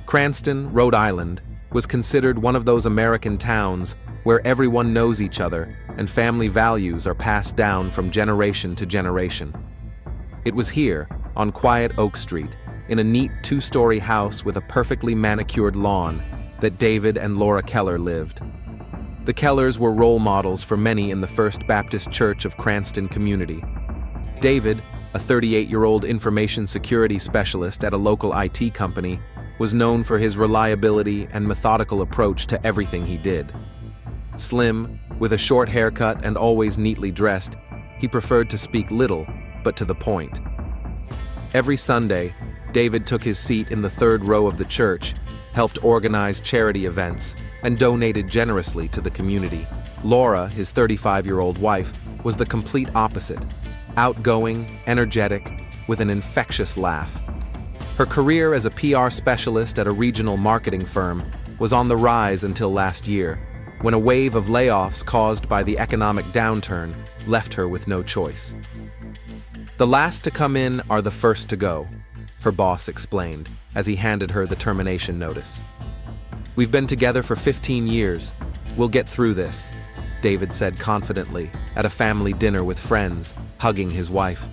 Cranston, Rhode Island, was considered one of those American towns where everyone knows each other and family values are passed down from generation to generation. It was here, on quiet Oak Street, in a neat two-story house with a perfectly manicured lawn, that David and Laura Keller lived. The Kellers were role models for many in the First Baptist Church of Cranston community. David, a 38-year-old information security specialist at a local IT company, was known for his reliability and methodical approach to everything he did. Slim, with a short haircut and always neatly dressed, he preferred to speak little, but to the point. Every Sunday, David took his seat in the third row of the church, helped organize charity events, and donated generously to the community. Laura, his 35-year-old wife, was the complete opposite, outgoing, energetic, with an infectious laugh. Her career as a PR specialist at a regional marketing firm was on the rise until last year, when a wave of layoffs caused by the economic downturn left her with no choice. "The last to come in are the first to go," her boss explained as he handed her the termination notice. "We've been together for 15 years. We'll get through this," David said confidently at a family dinner with friends, hugging his wife.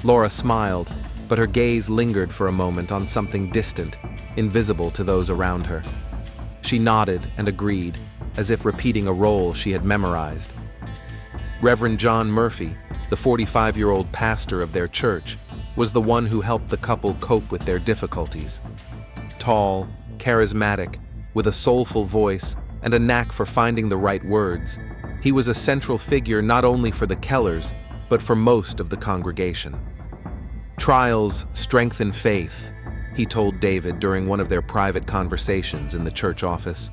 Laura smiled, but her gaze lingered for a moment on something distant, invisible to those around her. She nodded and agreed, as if repeating a role she had memorized. Reverend John Murphy, the 45-year-old pastor of their church, was the one who helped the couple cope with their difficulties. Tall, charismatic, with a soulful voice and a knack for finding the right words, he was a central figure not only for the Kellers, but for most of the congregation. "Trials strengthen faith," he told David during one of their private conversations in the church office.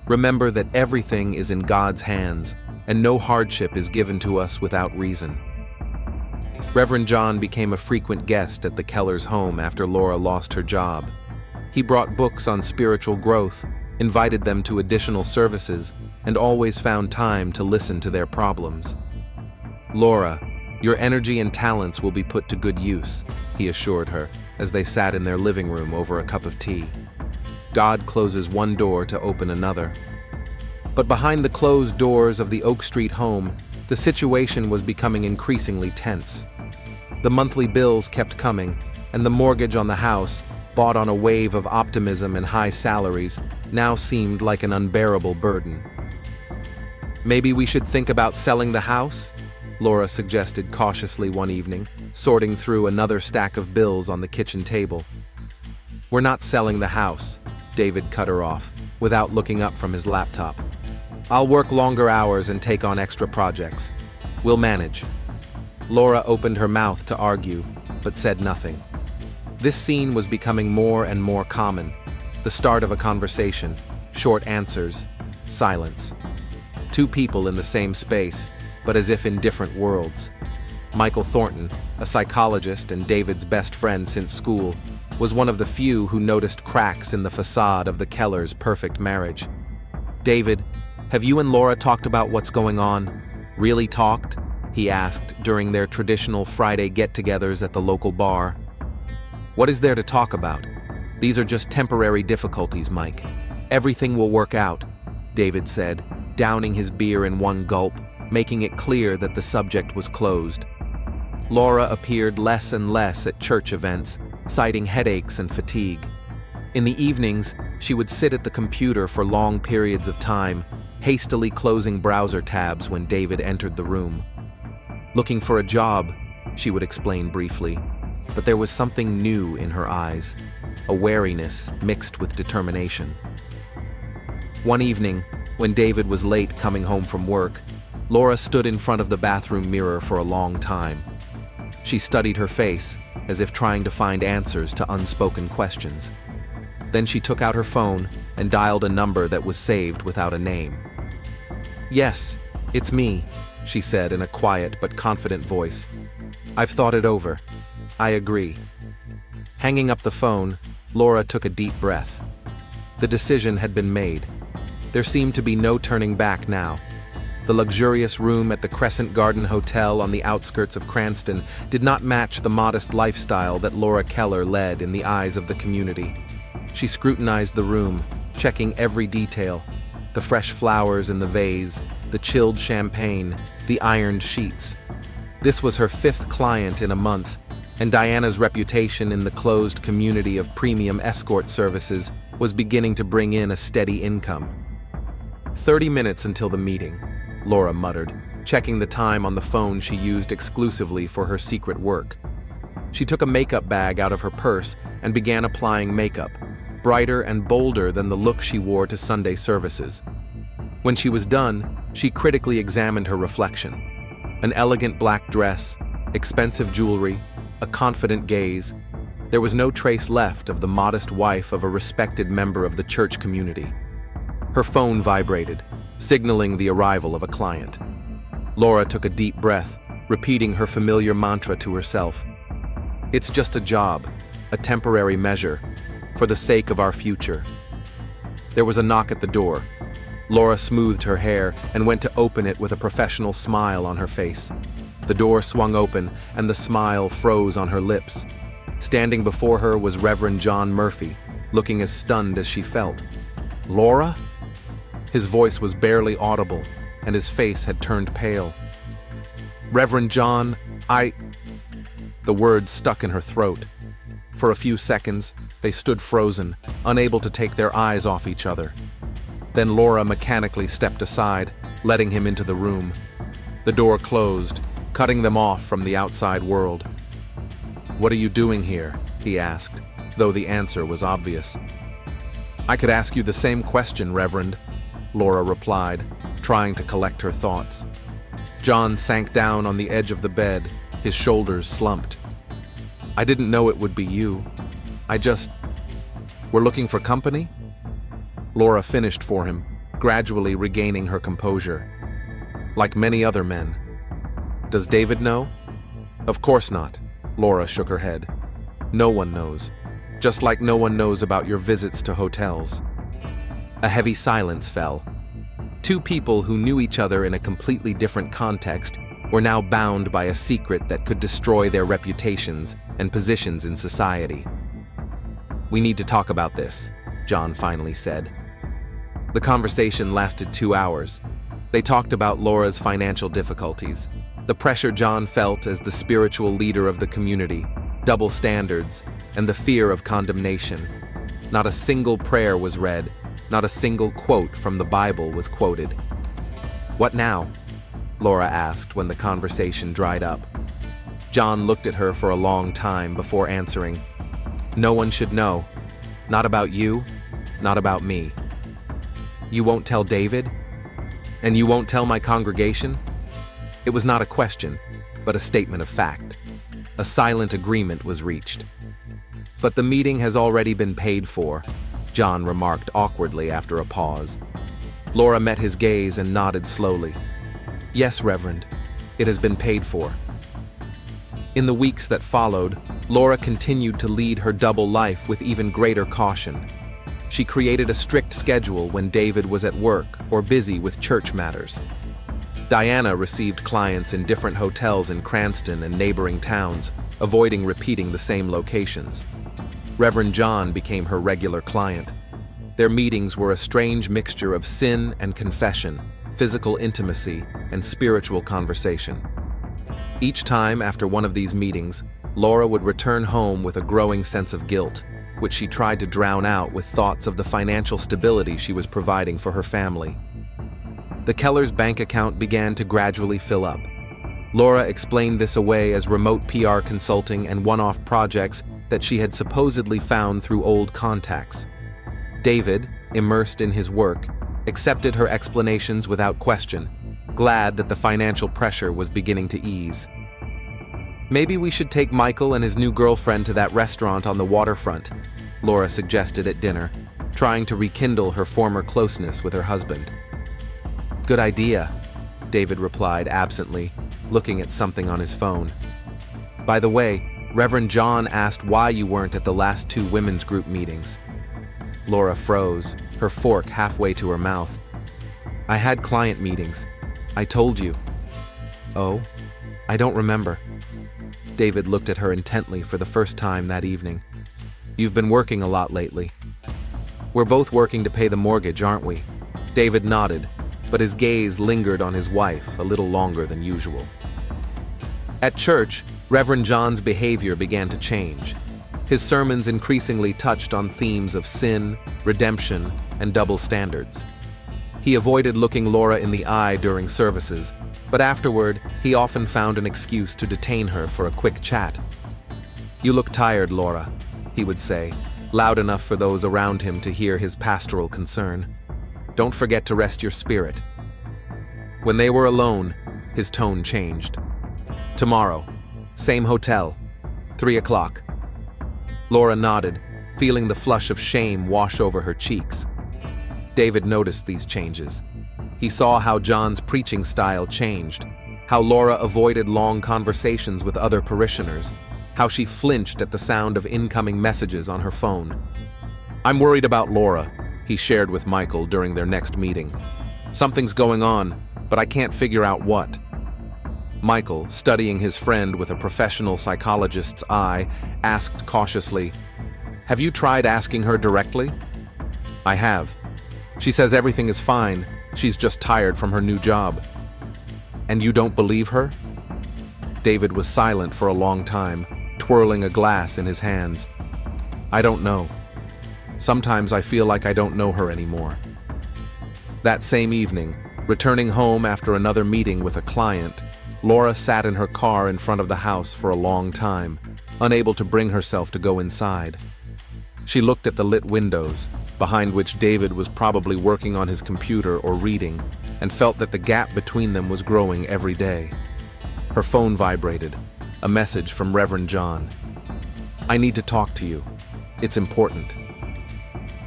"Remember that everything is in God's hands, and no hardship is given to us without reason." Reverend John became a frequent guest at the Kellers' home after Laura lost her job. He brought books on spiritual growth, invited them to additional services, and always found time to listen to their problems. "Laura, your energy and talents will be put to good use," he assured her as they sat in their living room over a cup of tea. "God closes one door to open another." But behind the closed doors of the Oak Street home, the situation was becoming increasingly tense. The monthly bills kept coming, and the mortgage on the house, bought on a wave of optimism and high salaries, now seemed like an unbearable burden. "Maybe we should think about selling the house?" Laura suggested cautiously one evening, sorting through another stack of bills on the kitchen table. "We're not selling the house," David cut her off, without looking up from his laptop. "I'll work longer hours and take on extra projects. We'll manage." Laura opened her mouth to argue, but said nothing. This scene was becoming more and more common. The start of a conversation, short answers, silence. Two people in the same space, but as if in different worlds. Michael Thornton, a psychologist and David's best friend since school, was one of the few who noticed cracks in the facade of the Kellers' perfect marriage. "David, have you and Laura talked about what's going on? Really talked?" he asked during their traditional Friday get-togethers at the local bar. "What is there to talk about? These are just temporary difficulties, Mike. Everything will work out," David said, downing his beer in one gulp, making it clear that the subject was closed. Laura appeared less and less at church events, citing headaches and fatigue. In the evenings, she would sit at the computer for long periods of time, hastily closing browser tabs when David entered the room. "Looking for a job," she would explain briefly, but there was something new in her eyes, a wariness mixed with determination. One evening, when David was late coming home from work, Laura stood in front of the bathroom mirror for a long time. She studied her face, as if trying to find answers to unspoken questions. Then she took out her phone and dialed a number that was saved without a name. "Yes, it's me," she said in a quiet but confident voice. "I've thought it over. I agree." Hanging up the phone, Laura took a deep breath. The decision had been made. There seemed to be no turning back now. The luxurious room at the Crescent Garden Hotel on the outskirts of Cranston did not match the modest lifestyle that Laura Keller led in the eyes of the community. She scrutinized the room, checking every detail: the fresh flowers in the vase, the chilled champagne, the ironed sheets. This was her 5th client in a month, and Diana's reputation in the closed community of premium escort services was beginning to bring in a steady income. 30 minutes until the meeting, Laura muttered, checking the time on the phone she used exclusively for her secret work. She took a makeup bag out of her purse and began applying makeup, brighter and bolder than the look she wore to Sunday services. When she was done, she critically examined her reflection. An elegant black dress, expensive jewelry, a confident gaze. There was no trace left of the modest wife of a respected member of the church community. Her phone vibrated, signaling the arrival of a client. Laura took a deep breath, repeating her familiar mantra to herself. It's just a job, a temporary measure, for the sake of our future. There was a knock at the door. Laura smoothed her hair and went to open it with a professional smile on her face. The door swung open and the smile froze on her lips. Standing before her was Reverend John Murphy, looking as stunned as she felt. "Laura?" His voice was barely audible, and his face had turned pale. "Reverend John, The words stuck in her throat. For a few seconds, they stood frozen, unable to take their eyes off each other. Then Laura mechanically stepped aside, letting him into the room. The door closed, cutting them off from the outside world. "What are you doing here?" he asked, though the answer was obvious. "I could ask you the same question, Reverend," Laura replied, trying to collect her thoughts. John sank down on the edge of the bed, his shoulders slumped. "I didn't know it would be you. We're looking for company?" Laura finished for him, gradually regaining her composure. "Like many other men. Does David know?" "Of course not," Laura shook her head. "No one knows, just like no one knows about your visits to hotels." A heavy silence fell. Two people who knew each other in a completely different context were now bound by a secret that could destroy their reputations and positions in society. "We need to talk about this," John finally said. The conversation lasted 2 hours. They talked about Laura's financial difficulties, the pressure John felt as the spiritual leader of the community, double standards, and the fear of condemnation. Not a single prayer was read, not a single quote from the Bible was quoted. "What now?" Laura asked when the conversation dried up. John looked at her for a long time before answering. "No one should know. Not about you, not about me." "You won't tell David? And you won't tell my congregation?" It was not a question, but a statement of fact. A silent agreement was reached. "But the meeting has already been paid for," John remarked awkwardly after a pause. Laura met his gaze and nodded slowly. "Yes, Reverend, it has been paid for." In the weeks that followed, Laura continued to lead her double life with even greater caution. She created a strict schedule when David was at work or busy with church matters. Diana received clients in different hotels in Cranston and neighboring towns, avoiding repeating the same locations. Reverend John became her regular client. Their meetings were a strange mixture of sin and confession, physical intimacy, and spiritual conversation. Each time after one of these meetings, Laura would return home with a growing sense of guilt, which she tried to drown out with thoughts of the financial stability she was providing for her family. The Kellers' bank account began to gradually fill up. Laura explained this away as remote PR consulting and one-off projects that she had supposedly found through old contacts. David, immersed in his work, accepted her explanations without question, glad that the financial pressure was beginning to ease. "Maybe we should take Michael and his new girlfriend to that restaurant on the waterfront," Laura suggested at dinner, trying to rekindle her former closeness with her husband. "Good idea," David replied absently, looking at something on his phone. "By the way, Reverend John asked why you weren't at the last 2 women's group meetings." Laura froze, her fork halfway to her mouth. "I had client meetings. I told you." "Oh? I don't remember." David looked at her intently for the first time that evening. "You've been working a lot lately." We're both working to pay the mortgage, aren't we? David nodded, but his gaze lingered on his wife a little longer than usual. At church, Reverend John's behavior began to change. His sermons increasingly touched on themes of sin, redemption, and double standards. He avoided looking Laura in the eye during services, but afterward, he often found an excuse to detain her for a quick chat. "You look tired, Laura," he would say, loud enough for those around him to hear his pastoral concern. "Don't forget to rest your spirit." When they were alone, his tone changed. "Tomorrow, same hotel, 3 o'clock. Laura nodded, feeling the flush of shame wash over her cheeks. David noticed these changes. He saw how John's preaching style changed, how Laura avoided long conversations with other parishioners, how she flinched at the sound of incoming messages on her phone. "I'm worried about Laura," he shared with Michael during their next meeting. "Something's going on, but I can't figure out what." Michael, studying his friend with a professional psychologist's eye, asked cautiously, "Have you tried asking her directly?" "I have. She says everything is fine, she's just tired from her new job." "And you don't believe her?" David was silent for a long time, twirling a glass in his hands. "I don't know. Sometimes I feel like I don't know her anymore." That same evening, returning home after another meeting with a client, Laura sat in her car in front of the house for a long time, unable to bring herself to go inside. She looked at the lit windows, behind which David was probably working on his computer or reading, and felt that the gap between them was growing every day. Her phone vibrated, a message from Reverend John. "I need to talk to you. It's important."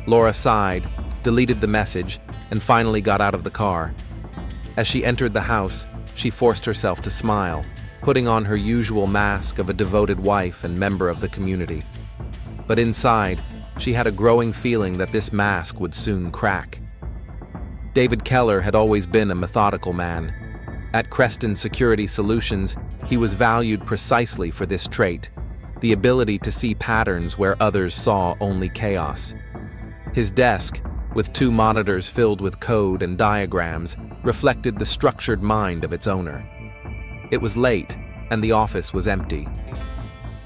Laura sighed, deleted the message, and finally got out of the car. As she entered the house, she forced herself to smile, putting on her usual mask of a devoted wife and member of the community. But inside, she had a growing feeling that this mask would soon crack. David Keller had always been a methodical man. At Creston Security Solutions, he was valued precisely for this trait, the ability to see patterns where others saw only chaos. His desk, with 2 monitors filled with code and diagrams, reflected the structured mind of its owner. It was late, and the office was empty.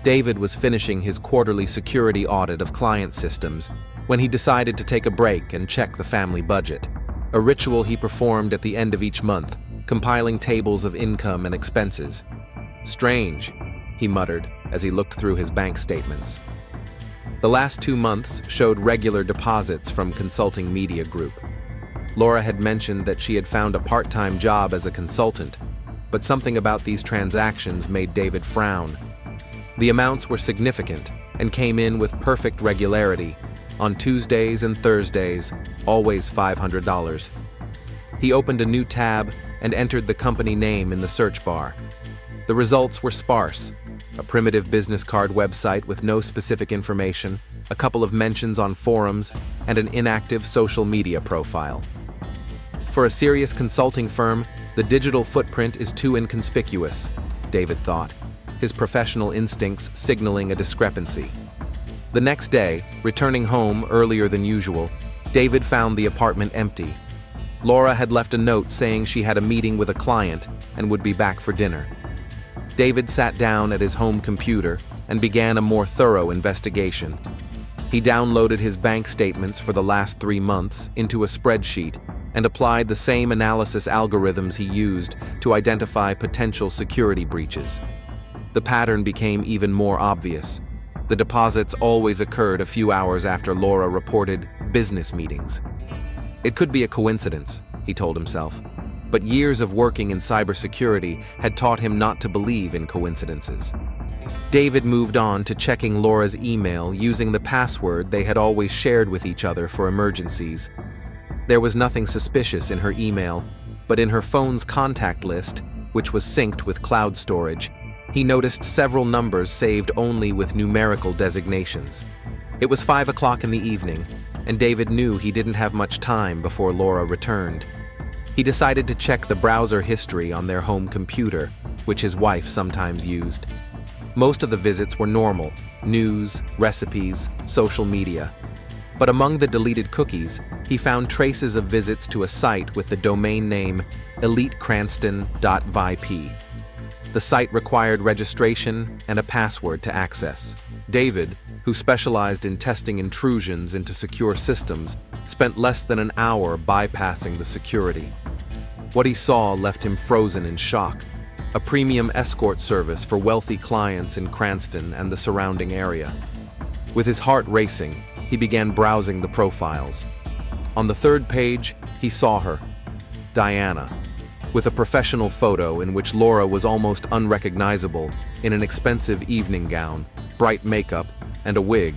David was finishing his quarterly security audit of client systems when he decided to take a break and check the family budget, a ritual he performed at the end of each month, compiling tables of income and expenses. "Strange," he muttered as he looked through his bank statements. The last 2 months showed regular deposits from Consulting Media Group. Laura had mentioned that she had found a part-time job as a consultant, but something about these transactions made David frown. The amounts were significant and came in with perfect regularity, on Tuesdays and Thursdays, always $500. He opened a new tab and entered the company name in the search bar. The results were sparse: a primitive business card website with no specific information, a couple of mentions on forums, and an inactive social media profile. For a serious consulting firm, the digital footprint is too inconspicuous, David thought, his professional instincts signaling a discrepancy. The next day, returning home earlier than usual, David found the apartment empty. Laura had left a note saying she had a meeting with a client and would be back for dinner. David sat down at his home computer and began a more thorough investigation. He downloaded his bank statements for the last 3 months into a spreadsheet and applied the same analysis algorithms he used to identify potential security breaches. The pattern became even more obvious. The deposits always occurred a few hours after Laura reported business meetings. It could be a coincidence, he told himself, but years of working in cybersecurity had taught him not to believe in coincidences. David moved on to checking Laura's email using the password they had always shared with each other for emergencies. There was nothing suspicious in her email, but in her phone's contact list, which was synced with cloud storage, he noticed several numbers saved only with numerical designations. It was 5 o'clock in the evening, and David knew he didn't have much time before Laura returned. He decided to check the browser history on their home computer, which his wife sometimes used. Most of the visits were normal: news, recipes, social media. But among the deleted cookies, he found traces of visits to a site with the domain name elitecranston.vip. The site required registration and a password to access. David, who specialized in testing intrusions into secure systems, spent less than an hour bypassing the security. What he saw left him frozen in shock: a premium escort service for wealthy clients in Cranston and the surrounding area. With his heart racing, he began browsing the profiles. On the third page, he saw her, Diana, with a professional photo in which Laura was almost unrecognizable in an expensive evening gown, bright makeup, and a wig,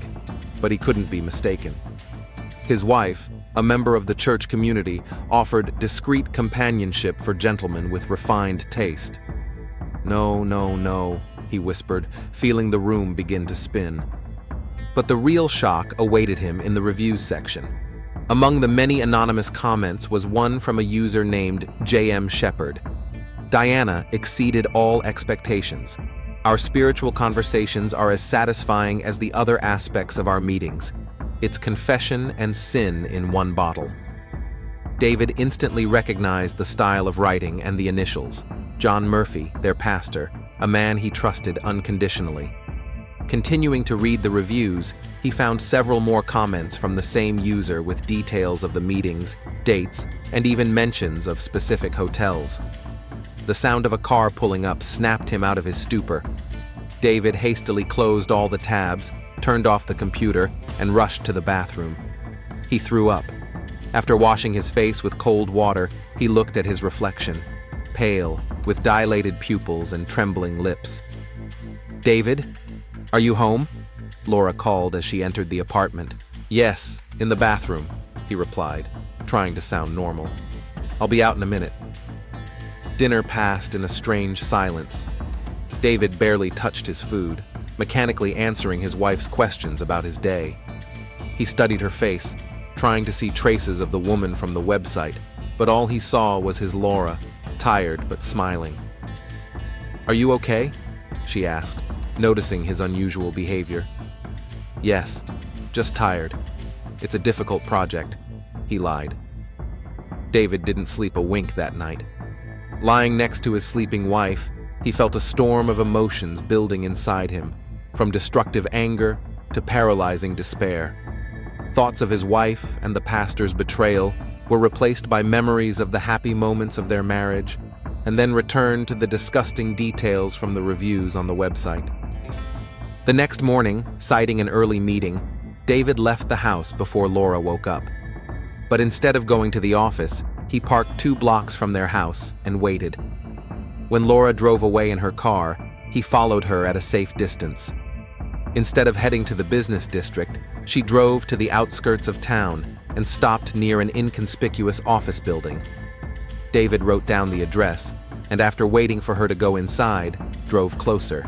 but he couldn't be mistaken. His wife, a member of the church community, offered discreet companionship for gentlemen with refined taste. "No, no, no," he whispered, feeling the room begin to spin. But the real shock awaited him in the reviews section. Among the many anonymous comments was one from a user named J.M. Shepherd. "Diana exceeded all expectations. Our spiritual conversations are as satisfying as the other aspects of our meetings. It's confession and sin in one bottle." David instantly recognized the style of writing and the initials: John Murphy, their pastor, a man he trusted unconditionally. Continuing to read the reviews, he found several more comments from the same user with details of the meetings, dates, and even mentions of specific hotels. The sound of a car pulling up snapped him out of his stupor. David hastily closed all the tabs, turned off the computer, and rushed to the bathroom. He threw up. After washing his face with cold water, he looked at his reflection, pale, with dilated pupils and trembling lips. "David? Are you home?" Laura called as she entered the apartment. "Yes, in the bathroom," he replied, trying to sound normal. "I'll be out in a minute." Dinner passed in a strange silence. David barely touched his food, mechanically answering his wife's questions about his day. He studied her face, trying to see traces of the woman from the website, but all he saw was his Laura, tired but smiling. "Are you okay?" she asked, noticing his unusual behavior. "Yes, just tired. It's a difficult project," he lied. David didn't sleep a wink that night. Lying next to his sleeping wife, he felt a storm of emotions building inside him, from destructive anger to paralyzing despair. Thoughts of his wife and the pastor's betrayal were replaced by memories of the happy moments of their marriage, and then returned to the disgusting details from the reviews on the website. The next morning, citing an early meeting, David left the house before Laura woke up. But instead of going to the office, he parked 2 blocks from their house and waited. When Laura drove away in her car, he followed her at a safe distance. Instead of heading to the business district, she drove to the outskirts of town and stopped near an inconspicuous office building. David wrote down the address, and after waiting for her to go inside, drove closer.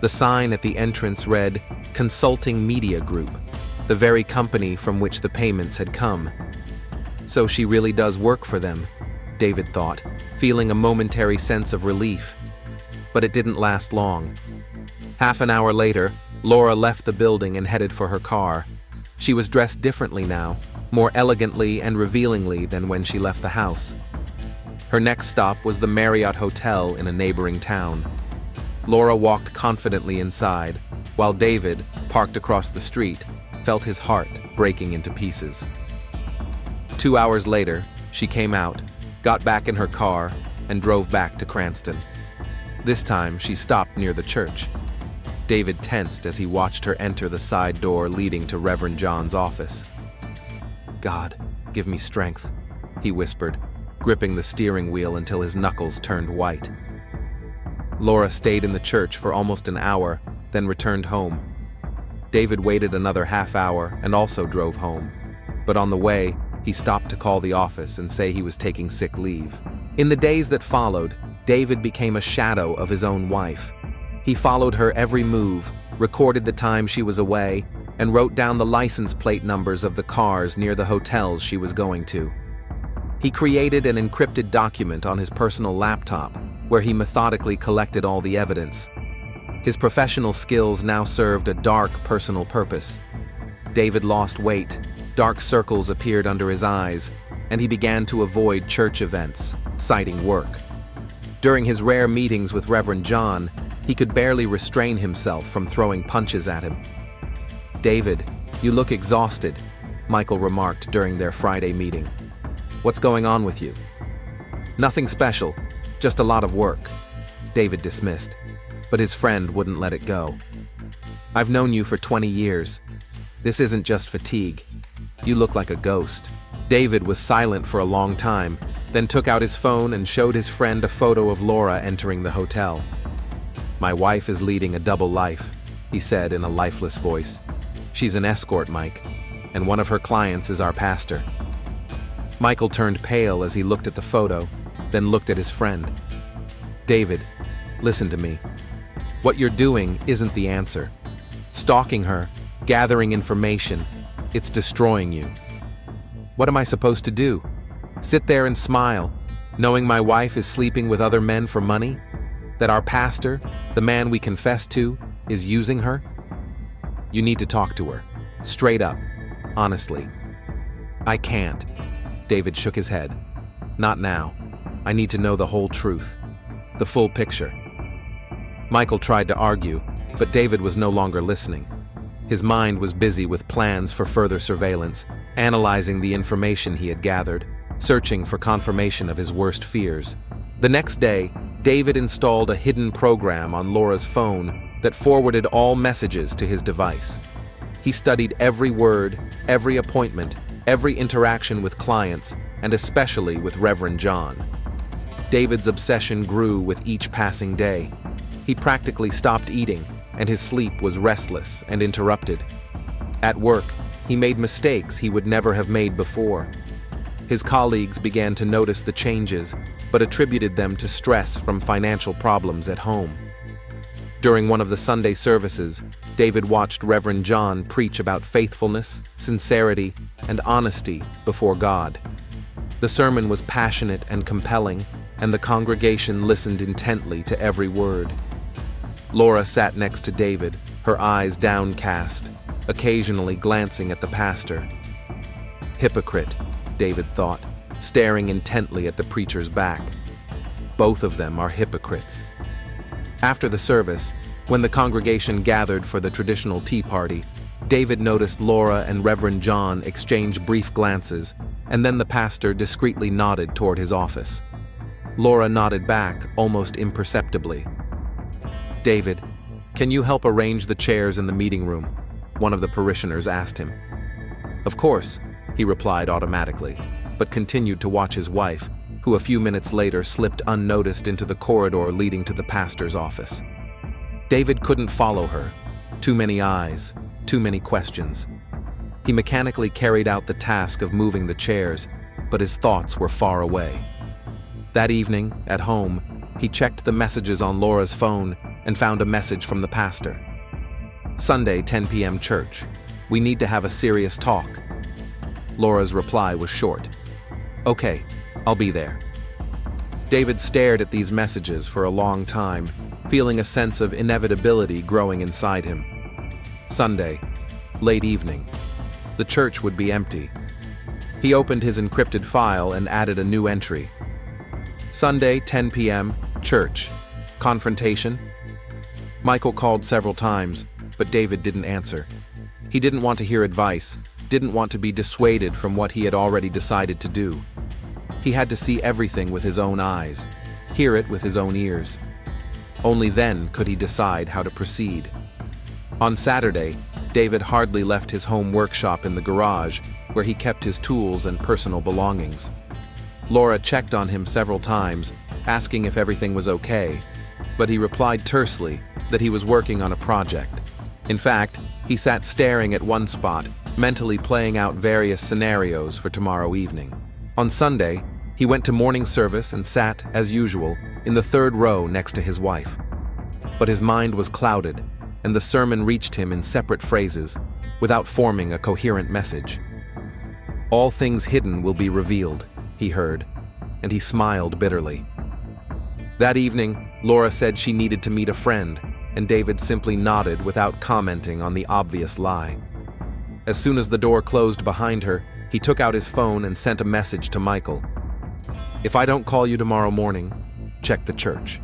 The sign at the entrance read, "Consulting Media Group," the very company from which the payments had come. So she really does work for them, David thought, feeling a momentary sense of relief. But it didn't last long. Half an hour later, Laura left the building and headed for her car. She was dressed differently now, more elegantly and revealingly than when she left the house. Her next stop was the Marriott Hotel in a neighboring town. Laura walked confidently inside, while David, parked across the street, felt his heart breaking into pieces. 2 hours later, she came out, got back in her car, and drove back to Cranston. This time, she stopped near the church. David tensed as he watched her enter the side door leading to Reverend John's office. "God, give me strength," he whispered, gripping the steering wheel until his knuckles turned white. Laura stayed in the church for almost an hour, then returned home. David waited another half hour and also drove home. But on the way, he stopped to call the office and say he was taking sick leave. In the days that followed, David became a shadow of his own wife. He followed her every move, recorded the time she was away, and wrote down the license plate numbers of the cars near the hotels she was going to. He created an encrypted document on his personal laptop, where he methodically collected all the evidence. His professional skills now served a dark personal purpose. David lost weight, dark circles appeared under his eyes, and he began to avoid church events, citing work. During his rare meetings with Reverend John, he could barely restrain himself from throwing punches at him. "David, you look exhausted," Michael remarked during their Friday meeting. "What's going on with you?" "Nothing special, just a lot of work," David dismissed, but his friend wouldn't let it go. "I've known you for 20 years. This isn't just fatigue. You look like a ghost." David was silent for a long time, then took out his phone and showed his friend a photo of Laura entering the hotel. "My wife is leading a double life," he said in a lifeless voice. "She's an escort, Mike, and one of her clients is our pastor." Michael turned pale as he looked at the photo, then looked at his friend. "David, listen to me. What you're doing isn't the answer. Stalking her, gathering information, it's destroying you. What am I supposed to do? Sit there and smile, knowing my wife is sleeping with other men for money? That our pastor, the man we confess to, is using her? You need to talk to her, straight up, honestly." "I can't." David shook his head. "Not now. I need to know the whole truth, the full picture." Michael tried to argue, but David was no longer listening. His mind was busy with plans for further surveillance, analyzing the information he had gathered, searching for confirmation of his worst fears. The next day, David installed a hidden program on Laura's phone that forwarded all messages to his device. He studied every word, every appointment, every interaction with clients, and especially with Reverend John. David's obsession grew with each passing day. He practically stopped eating, and his sleep was restless and interrupted. At work, he made mistakes he would never have made before. His colleagues began to notice the changes, but attributed them to stress from financial problems at home. During one of the Sunday services, David watched Reverend John preach about faithfulness, sincerity, and honesty before God. The sermon was passionate and compelling, and the congregation listened intently to every word. Laura sat next to David, her eyes downcast, occasionally glancing at the pastor. Hypocrite, David thought, staring intently at the preacher's back. Both of them are hypocrites. After the service, when the congregation gathered for the traditional tea party, David noticed Laura and Reverend John exchange brief glances, and then the pastor discreetly nodded toward his office. Laura nodded back, almost imperceptibly. "David, can you help arrange the chairs in the meeting room?" one of the parishioners asked him. "Of course," he replied automatically, but continued to watch his wife, who a few minutes later slipped unnoticed into the corridor leading to the pastor's office. David couldn't follow her. Too many eyes, too many questions. He mechanically carried out the task of moving the chairs, but his thoughts were far away. That evening, at home, he checked the messages on Laura's phone and found a message from the pastor. "Sunday, 10 p.m. church. We need to have a serious talk." Laura's reply was short. "Okay, I'll be there." David stared at these messages for a long time, feeling a sense of inevitability growing inside him. Sunday, late evening. The church would be empty. He opened his encrypted file and added a new entry. "Sunday, 10 p.m., church. Confrontation?" Michael called several times, but David didn't answer. He didn't want to hear advice, didn't want to be dissuaded from what he had already decided to do. He had to see everything with his own eyes, hear it with his own ears. Only then could he decide how to proceed. On Saturday, David hardly left his home workshop in the garage, where he kept his tools and personal belongings. Laura checked on him several times, asking if everything was okay, but he replied tersely that he was working on a project. In fact, he sat staring at one spot, mentally playing out various scenarios for tomorrow evening. On Sunday, he went to morning service and sat, as usual, in the third row next to his wife. But his mind was clouded, and the sermon reached him in separate phrases, without forming a coherent message. "All things hidden will be revealed," he heard, and he smiled bitterly. That evening, Laura said she needed to meet a friend, and David simply nodded without commenting on the obvious lie. As soon as the door closed behind her, he took out his phone and sent a message to Michael. "If I don't call you tomorrow morning, check the church."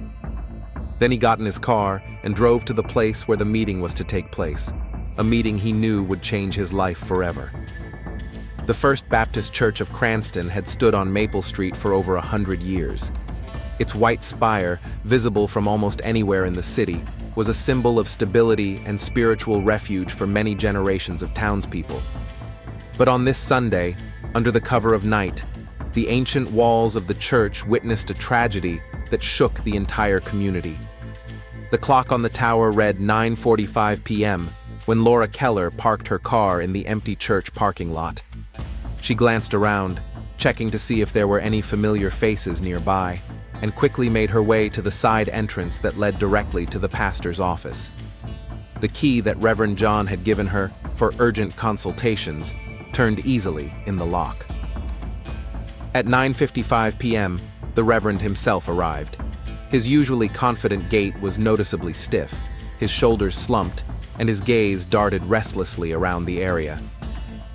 Then he got in his car and drove to the place where the meeting was to take place, a meeting he knew would change his life forever. The First Baptist Church of Cranston had stood on Maple Street for over 100 years. Its white spire, visible from almost anywhere in the city, was a symbol of stability and spiritual refuge for many generations of townspeople. But on this Sunday, under the cover of night, the ancient walls of the church witnessed a tragedy that shook the entire community. The clock on the tower read 9:45 p.m. when Laura Keller parked her car in the empty church parking lot. She glanced around, checking to see if there were any familiar faces nearby, and quickly made her way to the side entrance that led directly to the pastor's office. The key that Reverend John had given her for urgent consultations turned easily in the lock. At 9:55 p.m., the Reverend himself arrived. His usually confident gait was noticeably stiff, his shoulders slumped, and his gaze darted restlessly around the area.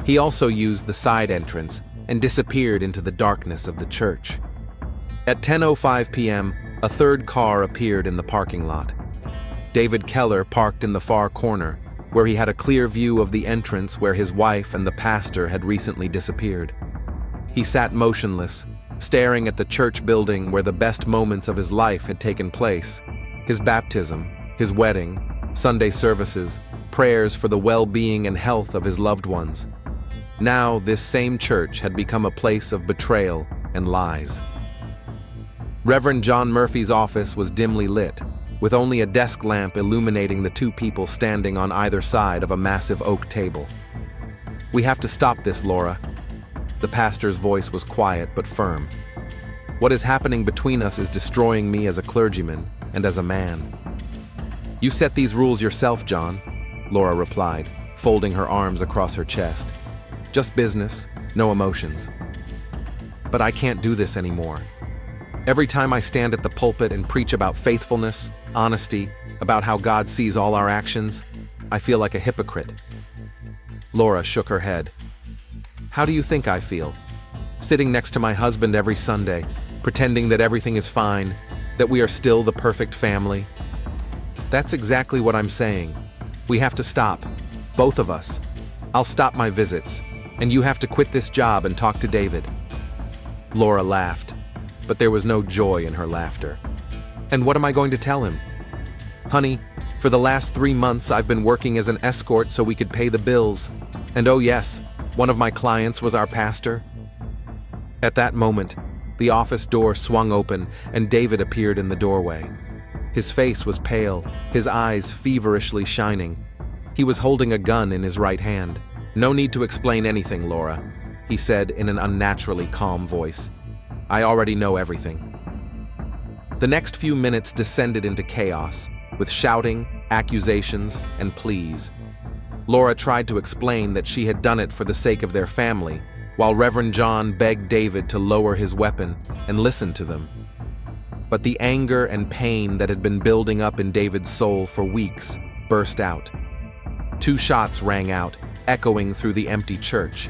He also used the side entrance and disappeared into the darkness of the church. At 10:05 p.m., a third car appeared in the parking lot. David Keller parked in the far corner, where he had a clear view of the entrance where his wife and the pastor had recently disappeared. He sat motionless, staring at the church building where the best moments of his life had taken place: his baptism, his wedding, Sunday services, prayers for the well-being and health of his loved ones. Now, this same church had become a place of betrayal and lies. Reverend John Murphy's office was dimly lit, with only a desk lamp illuminating the two people standing on either side of a massive oak table. "We have to stop this, Laura." The pastor's voice was quiet but firm. "What is happening between us is destroying me as a clergyman and as a man." "You set these rules yourself, John," Laura replied, folding her arms across her chest. "Just business, no emotions." "But I can't do this anymore. Every time I stand at the pulpit and preach about faithfulness, honesty, about how God sees all our actions, I feel like a hypocrite." Laura shook her head. "How do you think I feel? Sitting next to my husband every Sunday, pretending that everything is fine, that we are still the perfect family?" "That's exactly what I'm saying. We have to stop. Both of us. I'll stop my visits, and you have to quit this job and talk to David." Laura laughed, but there was no joy in her laughter. "And what am I going to tell him?" "Honey, for the last 3 months I've been working as an escort so we could pay the bills. And oh yes, one of my clients was our pastor." At that moment, the office door swung open and David appeared in the doorway. His face was pale, his eyes feverishly shining. He was holding a gun in his right hand. "No need to explain anything, Laura," he said in an unnaturally calm voice. "I already know everything." The next few minutes descended into chaos, with shouting, accusations, and pleas. Laura tried to explain that she had done it for the sake of their family, while Reverend John begged David to lower his weapon and listen to them. But the anger and pain that had been building up in David's soul for weeks burst out. 2 shots rang out, echoing through the empty church.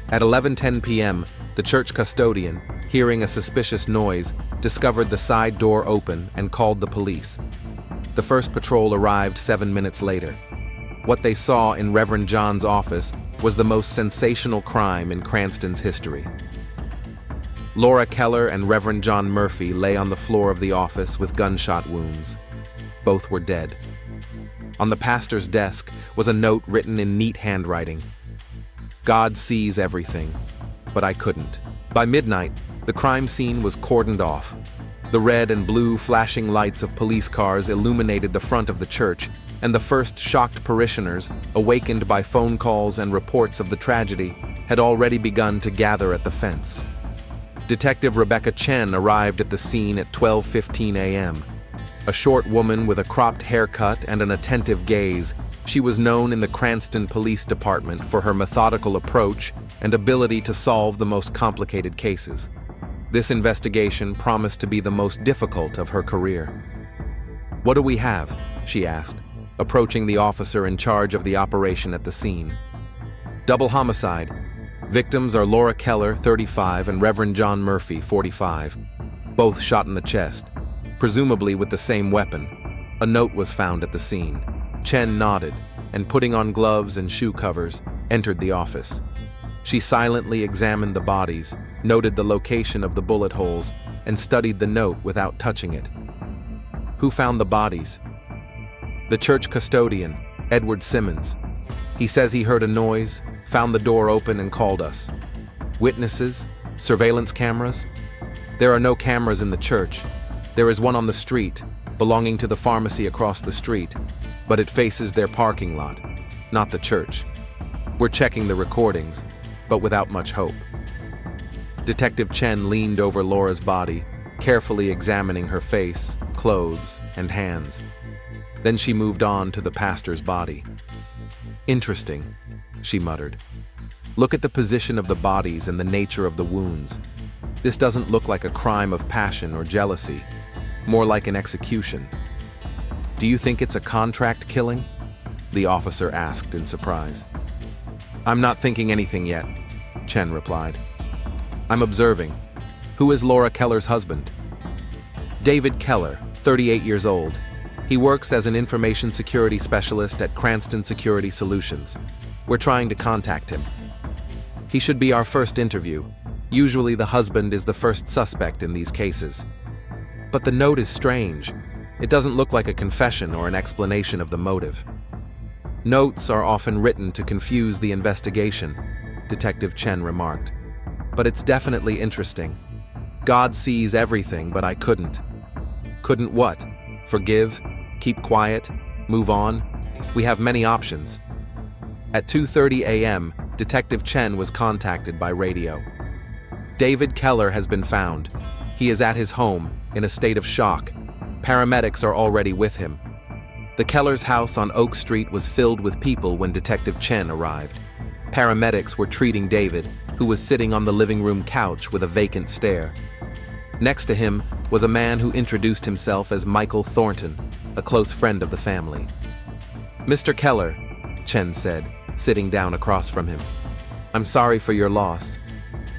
At 11:10 p.m., the church custodian, hearing a suspicious noise, discovered the side door open and called the police. The first patrol arrived 7 minutes later. What they saw in Reverend John's office was the most sensational crime in Cranston's history. Laura Keller and Reverend John Murphy lay on the floor of the office with gunshot wounds. Both were dead. On the pastor's desk was a note written in neat handwriting. "God sees everything, but I couldn't." By midnight, the crime scene was cordoned off. The red and blue flashing lights of police cars illuminated the front of the church, and the first shocked parishioners, awakened by phone calls and reports of the tragedy, had already begun to gather at the fence. Detective Rebecca Chen arrived at the scene at 12:15 a.m. A short woman with a cropped haircut and an attentive gaze, she was known in the Cranston Police Department for her methodical approach and ability to solve the most complicated cases. This investigation promised to be the most difficult of her career. "What do we have?" she asked, approaching the officer in charge of the operation at the scene. Double homicide. Victims are Laura Keller, 35, and Reverend John Murphy, 45. Both shot in the chest, presumably with the same weapon. A note was found at the scene. Chen nodded, and putting on gloves and shoe covers, entered the office. She silently examined the bodies, noted the location of the bullet holes, and studied the note without touching it. Who found the bodies? The church custodian, Edward Simmons. He says he heard a noise, found the door open, and called us. Witnesses? Surveillance cameras? There are no cameras in the church. There is one on the street, belonging to the pharmacy across the street, but it faces their parking lot, not the church. We're checking the recordings, but without much hope. Detective Chen leaned over Laura's body, carefully examining her face, clothes, and hands. Then she moved on to the pastor's body. Interesting, she muttered. Look at the position of the bodies and the nature of the wounds. This doesn't look like a crime of passion or jealousy, more like an execution. Do you think it's a contract killing? The officer asked in surprise. I'm not thinking anything yet, Chen replied. I'm observing. Who is Laura Keller's husband? David Keller, 38 years old. He works as an information security specialist at Cranston Security Solutions. We're trying to contact him. He should be our first interview. Usually the husband is the first suspect in these cases. But the note is strange. It doesn't look like a confession or an explanation of the motive. Notes are often written to confuse the investigation, Detective Chen remarked. But it's definitely interesting. God sees everything, but I couldn't. Couldn't what? Forgive? Keep quiet? Move on? We have many options. At 2:30 a.m., Detective Chen was contacted by radio. David Keller has been found. He is at his home, in a state of shock. Paramedics are already with him. The Keller's house on Oak Street was filled with people when Detective Chen arrived. Paramedics were treating David, who was sitting on the living room couch with a vacant stare. Next to him was a man who introduced himself as Michael Thornton, a close friend of the family. Mr. Keller, Chen said, sitting down across from him. I'm sorry for your loss.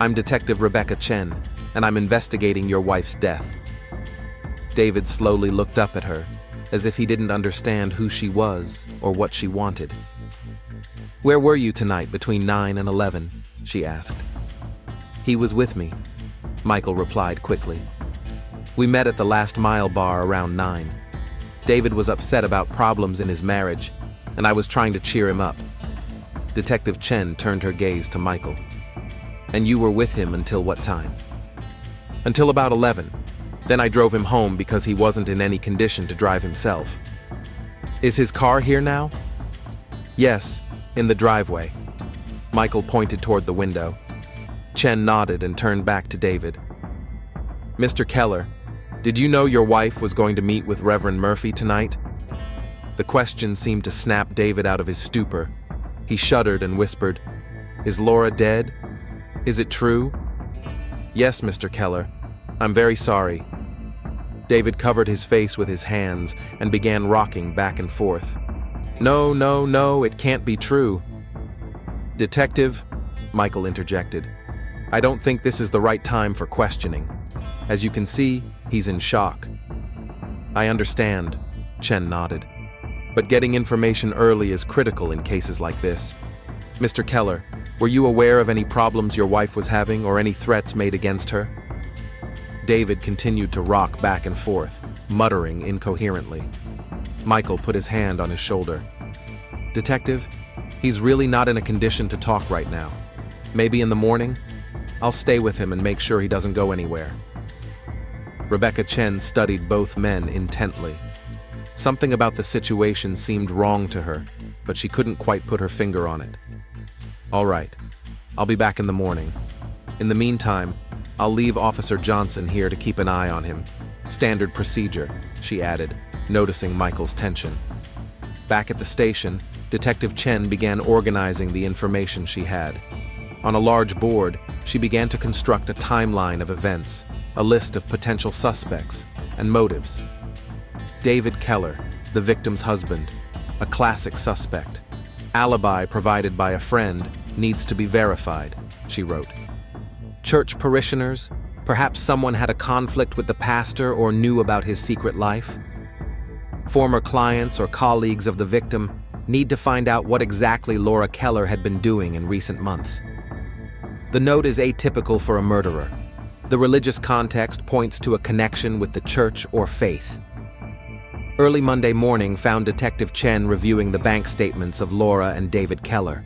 I'm Detective Rebecca Chen, and I'm investigating your wife's death. David slowly looked up at her, as if he didn't understand who she was or what she wanted. Where were you tonight between 9 and 11? She asked. He was with me, Michael replied quickly. We met at the Last Mile bar around 9. David was upset about problems in his marriage, and I was trying to cheer him up. Detective Chen turned her gaze to Michael. And you were with him until what time? Until about 11. Then I drove him home because he wasn't in any condition to drive himself. Is his car here now? Yes, in the driveway. Michael pointed toward the window. Chen nodded and turned back to David. Mr. Keller, did you know your wife was going to meet with Reverend Murphy tonight? The question seemed to snap David out of his stupor. He shuddered and whispered, Is Laura dead? Is it true? Yes, Mr. Keller. I'm very sorry. David covered his face with his hands and began rocking back and forth. No, it can't be true. Detective, Michael interjected. I don't think this is the right time for questioning. As you can see, he's in shock. I understand, Chen nodded. But getting information early is critical in cases like this. Mr. Keller, were you aware of any problems your wife was having or any threats made against her? David continued to rock back and forth, muttering incoherently. Michael put his hand on his shoulder. Detective, he's really not in a condition to talk right now. Maybe in the morning? I'll stay with him and make sure he doesn't go anywhere. Rebecca Chen studied both men intently. Something about the situation seemed wrong to her, but she couldn't quite put her finger on it. All right, I'll be back in the morning. In the meantime, I'll leave Officer Johnson here to keep an eye on him. Standard procedure, she added, noticing Michael's tension. Back at the station, Detective Chen began organizing the information she had. On a large board, she began to construct a timeline of events, a list of potential suspects, and motives. David Keller, the victim's husband, a classic suspect. Alibi provided by a friend, needs to be verified, she wrote. Church parishioners? Perhaps someone had a conflict with the pastor or knew about his secret life? Former clients or colleagues of the victim need to find out what exactly Laura Keller had been doing in recent months. The note is atypical for a murderer. The religious context points to a connection with the church or faith. Early Monday morning found Detective Chen reviewing the bank statements of Laura and David Keller.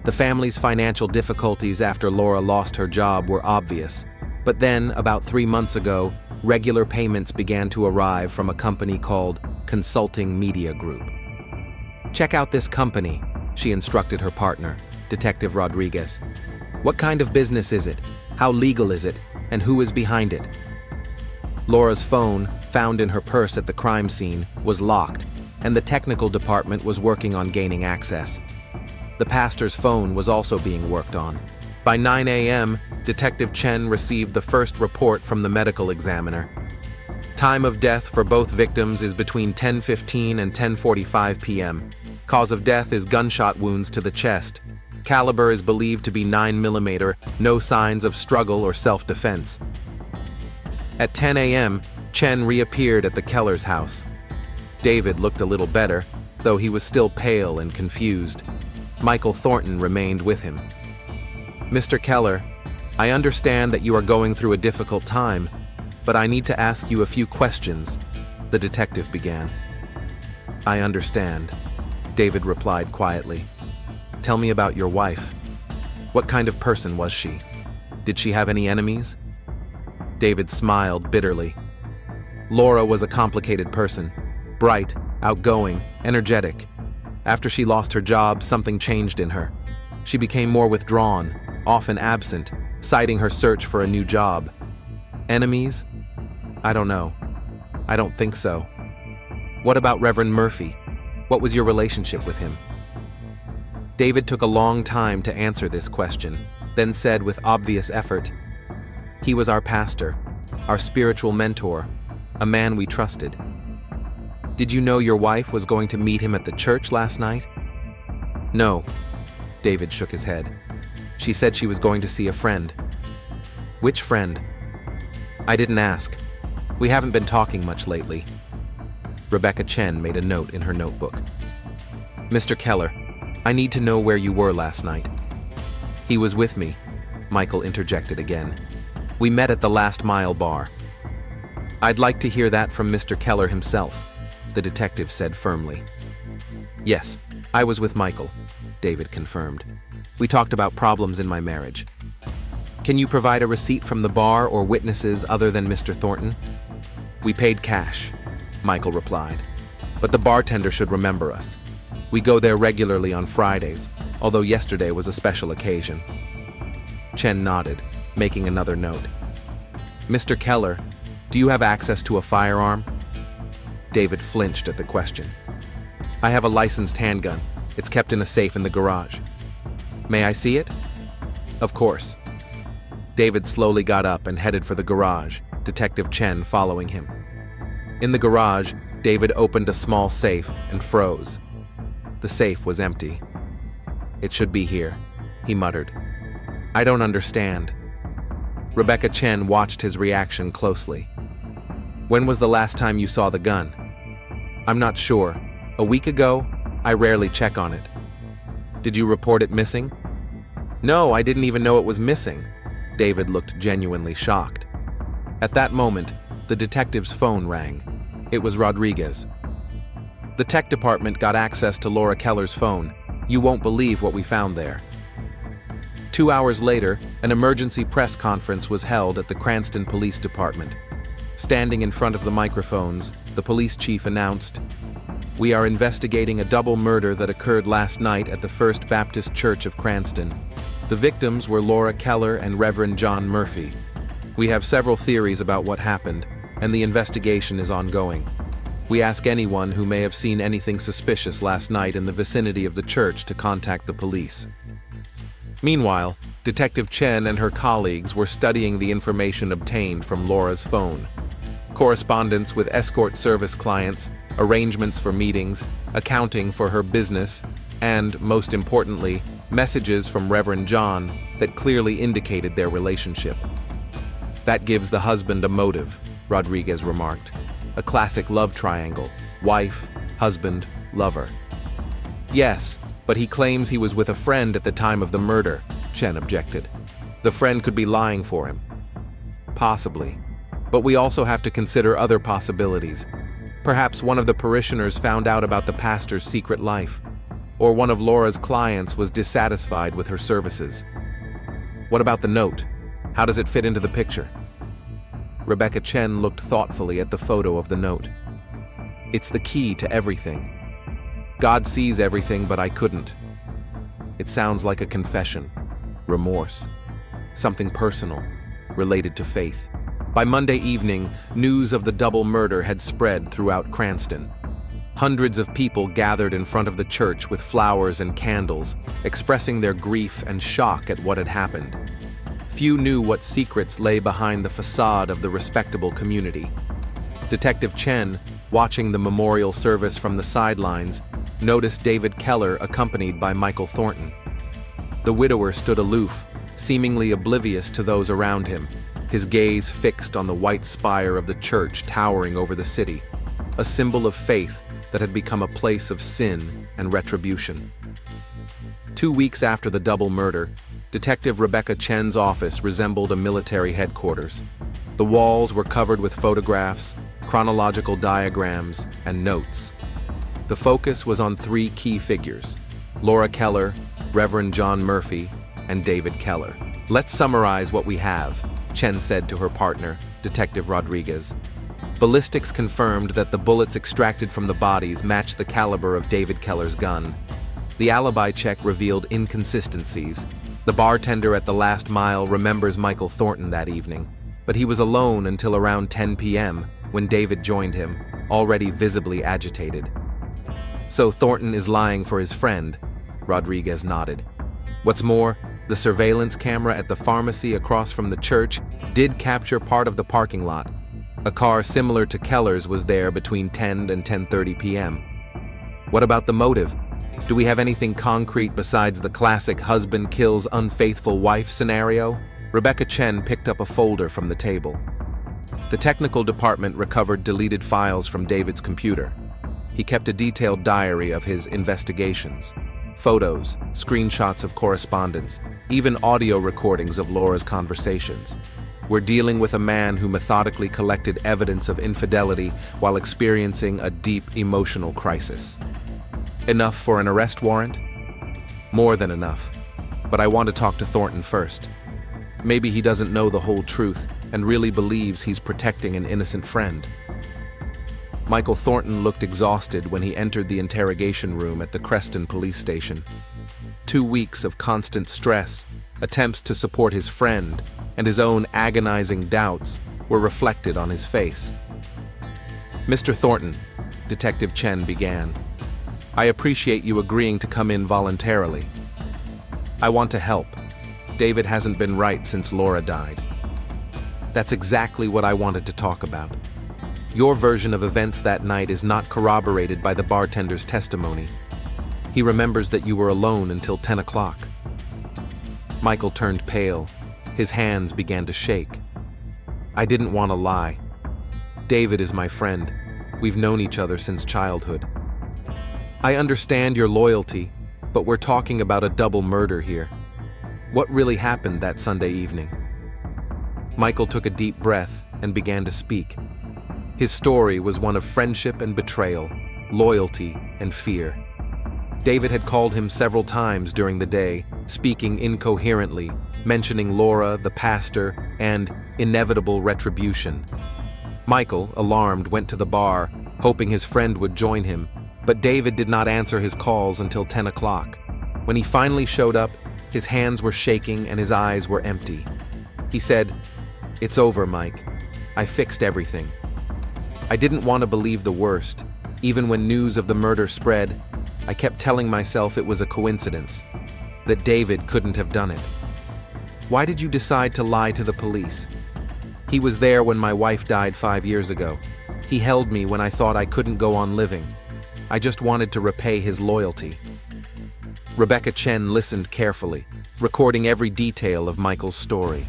The family's financial difficulties after Laura lost her job were obvious, but then, about 3 months ago, regular payments began to arrive from a company called Consulting Media Group. Check out this company, she instructed her partner, Detective Rodriguez. What kind of business is it? How legal is it? And who is behind it? Laura's phone, found in her purse at the crime scene, was locked, and the technical department was working on gaining access. The pastor's phone was also being worked on. By 9 a.m., Detective Chen received the first report from the medical examiner. Time of death for both victims is between 10:15 and 10:45 p.m. Cause of death is gunshot wounds to the chest. Caliber is believed to be 9mm, no signs of struggle or self-defense. At 10 a.m., Chen reappeared at the Keller's house. David looked a little better, though he was still pale and confused. Michael Thornton remained with him. Mr. Keller, I understand that you are going through a difficult time, but I need to ask you a few questions, the detective began. I understand, David replied quietly. Tell me about your wife. What kind of person was she? Did she have any enemies? David smiled bitterly. Laura was a complicated person, bright, outgoing, energetic. After she lost her job, something changed in her. She became more withdrawn, often absent, citing her search for a new job. Enemies? I don't know. I don't think so. What about Reverend Murphy? What was your relationship with him? David took a long time to answer this question, then said with obvious effort, he was our pastor, our spiritual mentor, a man we trusted. Did you know your wife was going to meet him at the church last night? No. David shook his head. She said she was going to see a friend. Which friend? I didn't ask. We haven't been talking much lately. Rebecca Chen made a note in her notebook. Mr. Keller, I need to know where you were last night. He was with me, Michael interjected again. We met at the Last Mile bar. I'd like to hear that from Mr. Keller himself, the detective said firmly. Yes, I was with Michael, David confirmed. We talked about problems in my marriage. Can you provide a receipt from the bar or witnesses other than Mr. Thornton? We paid cash, Michael replied. But the bartender should remember us. We go there regularly on Fridays, although yesterday was a special occasion. Chen nodded, making another note. Mr. Keller, do you have access to a firearm? David flinched at the question. I have a licensed handgun. It's kept in a safe in the garage. May I see it? Of course. David slowly got up and headed for the garage, Detective Chen following him. In the garage, David opened a small safe and froze. The safe was empty. It should be here, he muttered. I don't understand. Rebecca Chen watched his reaction closely. When was the last time you saw the gun? I'm not sure. A week ago? I rarely check on it. Did you report it missing? No, I didn't even know it was missing. David looked genuinely shocked. At that moment, the detective's phone rang. It was Rodriguez. The tech department got access to Laura Keller's phone. You won't believe what we found there. 2 hours later, an emergency press conference was held at the Cranston Police Department. Standing in front of the microphones, the police chief announced, "We are investigating a double murder that occurred last night at the First Baptist Church of Cranston. The victims were Laura Keller and Reverend John Murphy. We have several theories about what happened, and the investigation is ongoing. We ask anyone who may have seen anything suspicious last night in the vicinity of the church to contact the police." Meanwhile, Detective Chen and her colleagues were studying the information obtained from Laura's phone. Correspondence with Escort service clients, arrangements for meetings, accounting for her business, and, most importantly, messages from Reverend John that clearly indicated their relationship. "That gives the husband a motive," Rodriguez remarked. "A classic love triangle: wife, husband, lover." "Yes, but he claims he was with a friend at the time of the murder," Chen objected. "The friend could be lying for him." "Possibly. But we also have to consider other possibilities. Perhaps one of the parishioners found out about the pastor's secret life, or one of Laura's clients was dissatisfied with her services." "What about the note? How does it fit into the picture?" Rebecca Chen looked thoughtfully at the photo of the note. "It's the key to everything. God sees everything, but I couldn't." It sounds like a confession, remorse, something personal, related to faith. By Monday evening, news of the double murder had spread throughout Cranston. Hundreds of people gathered in front of the church with flowers and candles, expressing their grief and shock at what had happened. Few knew what secrets lay behind the facade of the respectable community. Detective Chen, watching the memorial service from the sidelines, noticed David Keller accompanied by Michael Thornton. The widower stood aloof, seemingly oblivious to those around him, his gaze fixed on the white spire of the church towering over the city, a symbol of faith that had become a place of sin and retribution. 2 weeks after the double murder, Detective Rebecca Chen's office resembled a military headquarters. The walls were covered with photographs, chronological diagrams, and notes. The focus was on 3 key figures: Laura Keller, Reverend John Murphy, and David Keller. "Let's summarize what we have," Chen said to her partner, Detective Rodriguez. Ballistics confirmed that the bullets extracted from the bodies matched the caliber of David Keller's gun. The alibi check revealed inconsistencies. The bartender at the Last Mile remembers Michael Thornton that evening, but he was alone until around 10 p.m. when David joined him, already visibly agitated. "So Thornton is lying for his friend," Rodriguez nodded. "What's more, the surveillance camera at the pharmacy across from the church did capture part of the parking lot. A car similar to Keller's was there between 10 and 10:30 p.m. "What about the motive? Do we have anything concrete besides the classic husband kills unfaithful wife scenario?" Rebecca Chen picked up a folder from the table. The technical department recovered deleted files from David's computer. He kept a detailed diary of his investigations. Photos, screenshots of correspondence, even audio recordings of Laura's conversations. "We're dealing with a man who methodically collected evidence of infidelity while experiencing a deep emotional crisis." "Enough for an arrest warrant?" "More than enough. But I want to talk to Thornton first. Maybe he doesn't know the whole truth and really believes he's protecting an innocent friend." Michael Thornton looked exhausted when he entered the interrogation room at the Creston police station. 2 weeks of constant stress, attempts to support his friend, and his own agonizing doubts were reflected on his face. "Mr. Thornton," Detective Chen began, "I appreciate you agreeing to come in voluntarily. I want to help. David hasn't been right since Laura died." "That's exactly what I wanted to talk about. Your version of events that night is not corroborated by the bartender's testimony. He remembers that you were alone until 10 o'clock. Michael turned pale. His hands began to shake. "I didn't want to lie. David is my friend. We've known each other since childhood. I understand your loyalty, but we're talking about a double murder here. What really happened that Sunday evening?" Michael took a deep breath and began to speak. His story was one of friendship and betrayal, loyalty and fear. David had called him several times during the day, speaking incoherently, mentioning Laura, the pastor, and inevitable retribution. Michael, alarmed, went to the bar, hoping his friend would join him, but David did not answer his calls until 10 o'clock. When he finally showed up, his hands were shaking and his eyes were empty. He said, "It's over, Mike. I fixed everything." I didn't want to believe the worst. Even when news of the murder spread, I kept telling myself it was a coincidence, that David couldn't have done it. "Why did you decide to lie to the police?" "He was there when my wife died 5 years ago. He held me when I thought I couldn't go on living. I just wanted to repay his loyalty." Rebecca Chen listened carefully, recording every detail of Michael's story.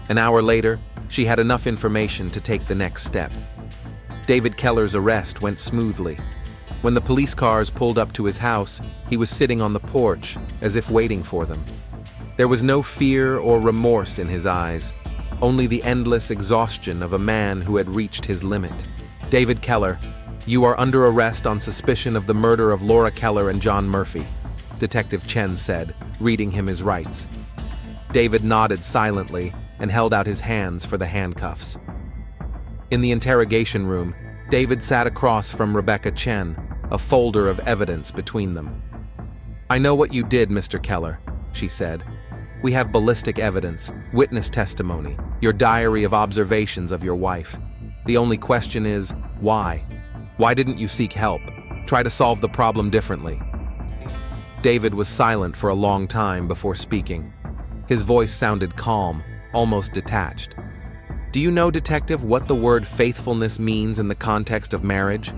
An hour later, she had enough information to take the next step. David Keller's arrest went smoothly. When the police cars pulled up to his house, he was sitting on the porch, as if waiting for them. There was no fear or remorse in his eyes, only the endless exhaustion of a man who had reached his limit. "David Keller, you are under arrest on suspicion of the murder of Laura Keller and John Murphy," Detective Chen said, reading him his rights. David nodded silently and held out his hands for the handcuffs. In the interrogation room, David sat across from Rebecca Chen, a folder of evidence between them. "I know what you did, Mr. Keller," she said. "We have ballistic evidence, witness testimony, your diary of observations of your wife. The only question is, why? Why didn't you seek help? Try to solve the problem differently?" David was silent for a long time before speaking. His voice sounded calm, almost detached. "Do you know, Detective, what the word faithfulness means in the context of marriage?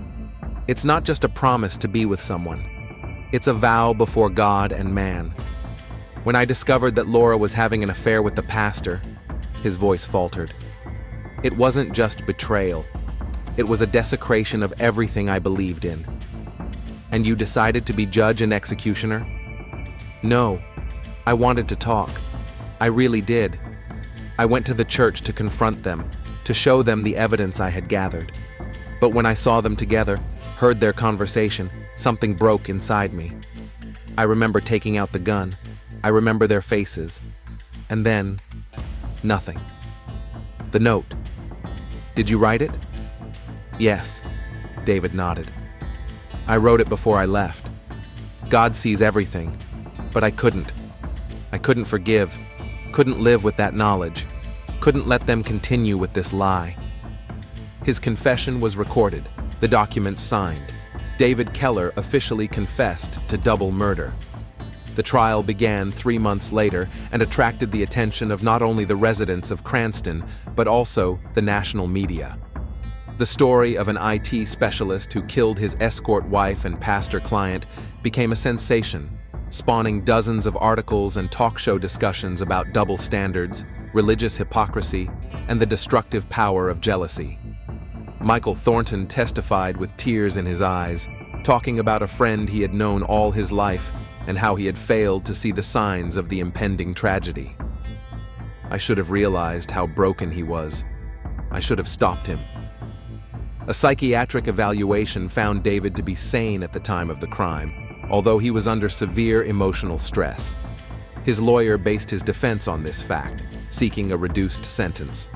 It's not just a promise to be with someone. It's a vow before God and man. When I discovered that Laura was having an affair with the pastor," his voice faltered, "it wasn't just betrayal. It was a desecration of everything I believed in." "And you decided to be judge and executioner?" "No. I wanted to talk. I really did. I went to the church to confront them, to show them the evidence I had gathered. But when I saw them together, heard their conversation, something broke inside me. I remember taking out the gun. I remember their faces. And then, nothing. The note. Did you write it?" "Yes," David nodded. "I wrote it before I left. God sees everything, but I couldn't. I couldn't forgive, couldn't live with that knowledge, couldn't let them continue with this lie." His confession was recorded, the documents signed. David Keller officially confessed to double murder. The trial began 3 months later and attracted the attention of not only the residents of Cranston, but also the national media. The story of an IT specialist who killed his escort wife and pastor client became a sensation, spawning dozens of articles and talk show discussions about double standards, religious hypocrisy, and the destructive power of jealousy. Michael Thornton testified with tears in his eyes, talking about a friend he had known all his life and how he had failed to see the signs of the impending tragedy. "I should have realized how broken he was. I should have stopped him." A psychiatric evaluation found David to be sane at the time of the crime, although he was under severe emotional stress. His lawyer based his defense on this fact, seeking a reduced sentence.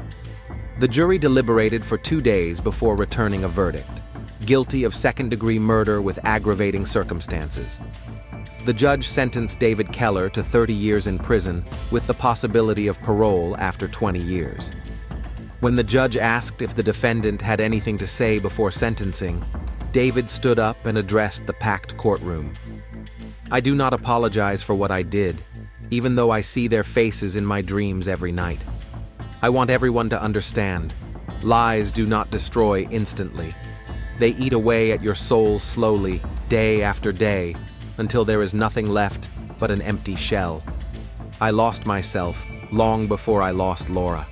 The jury deliberated for 2 days before returning a verdict: guilty of second-degree murder with aggravating circumstances. The judge sentenced David Keller to 30 years in prison with the possibility of parole after 20 years. When the judge asked if the defendant had anything to say before sentencing, David stood up and addressed the packed courtroom. "I do not apologize for what I did, even though I see their faces in my dreams every night. I want everyone to understand, lies do not destroy instantly. They eat away at your soul slowly, day after day, until there is nothing left but an empty shell. I lost myself long before I lost Laura."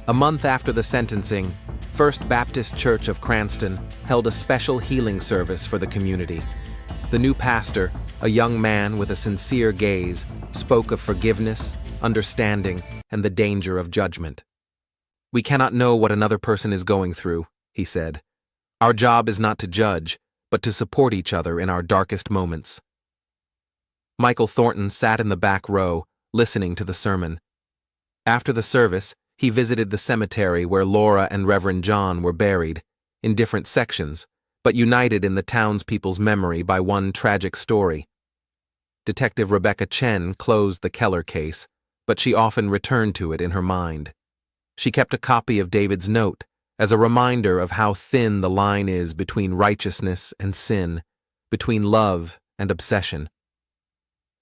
A month after the sentencing, First Baptist Church of Cranston held a special healing service for the community. The new pastor, a young man with a sincere gaze, spoke of forgiveness, understanding, and the danger of judgment. "We cannot know what another person is going through," he said. "Our job is not to judge, but to support each other in our darkest moments." Michael Thornton sat in the back row, listening to the sermon. After the service, he visited the cemetery where Laura and Reverend John were buried, in different sections, but united in the townspeople's memory by one tragic story. Detective Rebecca Chen closed the Keller case, but she often returned to it in her mind. She kept a copy of David's note, as a reminder of how thin the line is between righteousness and sin, between love and obsession.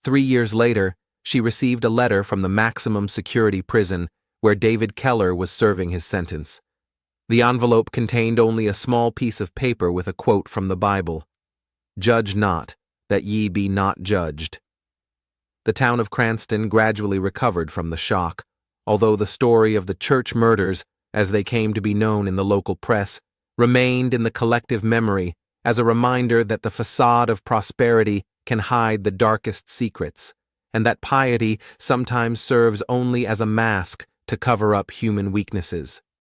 3 years later, she received a letter from the maximum security prison where David Keller was serving his sentence. The envelope contained only a small piece of paper with a quote from the Bible: "Judge not, that ye be not judged. The town of Cranston gradually recovered from the shock, although the story of the church murders, as they came to be known in the local press, remained in the collective memory as a reminder that the facade of prosperity can hide the darkest secrets, and that piety sometimes serves only as a mask to cover up human weaknesses.